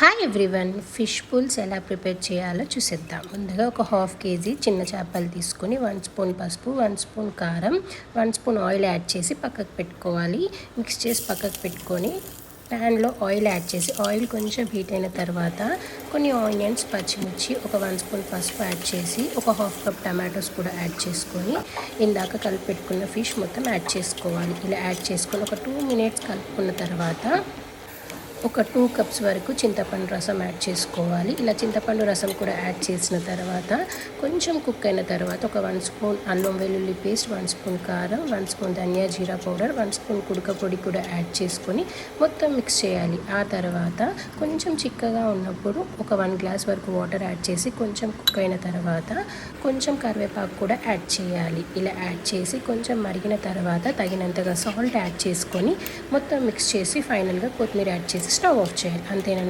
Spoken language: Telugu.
హాయ్ ఎవ్రీవన్, ఫిష్ పుల్స్ ఎలా ప్రిపేర్ చేయాలో చూసేద్దాం. ముందుగా ఒక హాఫ్ కేజీ చిన్న చేపలు తీసుకొని 1 స్పూన్ పసుపు, 1 స్పూన్ కారం, 1 స్పూన్ ఆయిల్ యాడ్ చేసి పక్కకు పెట్టుకోవాలి. మిక్స్ చేసి పక్కకు పెట్టుకొని ప్యాన్లో ఆయిల్ యాడ్ చేసి ఆయిల్ కొంచెం హీట్ అయిన తర్వాత కొన్ని ఆనియన్స్, పచ్చిమిర్చి, ఒక 1 స్పూన్ పసుపు యాడ్ చేసి ఒక హాఫ్ కప్ టమాటోస్ కూడా యాడ్ చేసుకొని ఇందాక కలిపి పెట్టుకున్న ఫిష్ మొత్తం యాడ్ చేసుకోవాలి. ఇలా యాడ్ చేసుకొని ఒక 2 మినిట్స్ కలుపుకున్న తర్వాత ఒక 2 కప్స్ వరకు చింతపండు రసం యాడ్ చేసుకోవాలి. ఇలా చింతపండు రసం కూడా యాడ్ చేసిన తర్వాత కొంచెం కుక్ అయిన తర్వాత ఒక 1 స్పూన్ అల్లం వెల్లుల్లి పేస్ట్, 1 స్పూన్ కారం, 1 స్పూన్ ధనియా జీరా పౌడర్, 1 స్పూన్ కుడక పొడి కూడా యాడ్ చేసుకొని మొత్తం మిక్స్ చేయాలి. ఆ తర్వాత కొంచెం చిక్కగా ఉన్నప్పుడు ఒక 1 గ్లాస్ వరకు వాటర్ యాడ్ చేసి కొంచెం కుక్ అయిన తర్వాత కొంచెం కరివేపాకు కూడా యాడ్ చేయాలి. ఇలా యాడ్ చేసి కొంచెం మరిగిన తర్వాత తగినంతగా సాల్ట్ యాడ్ చేసుకొని మొత్తం మిక్స్ చేసి ఫైనల్గా కొత్తిమీర యాడ్ చేసి స్టవ్ ఆఫ్ చేయాలి. అంతేనండి.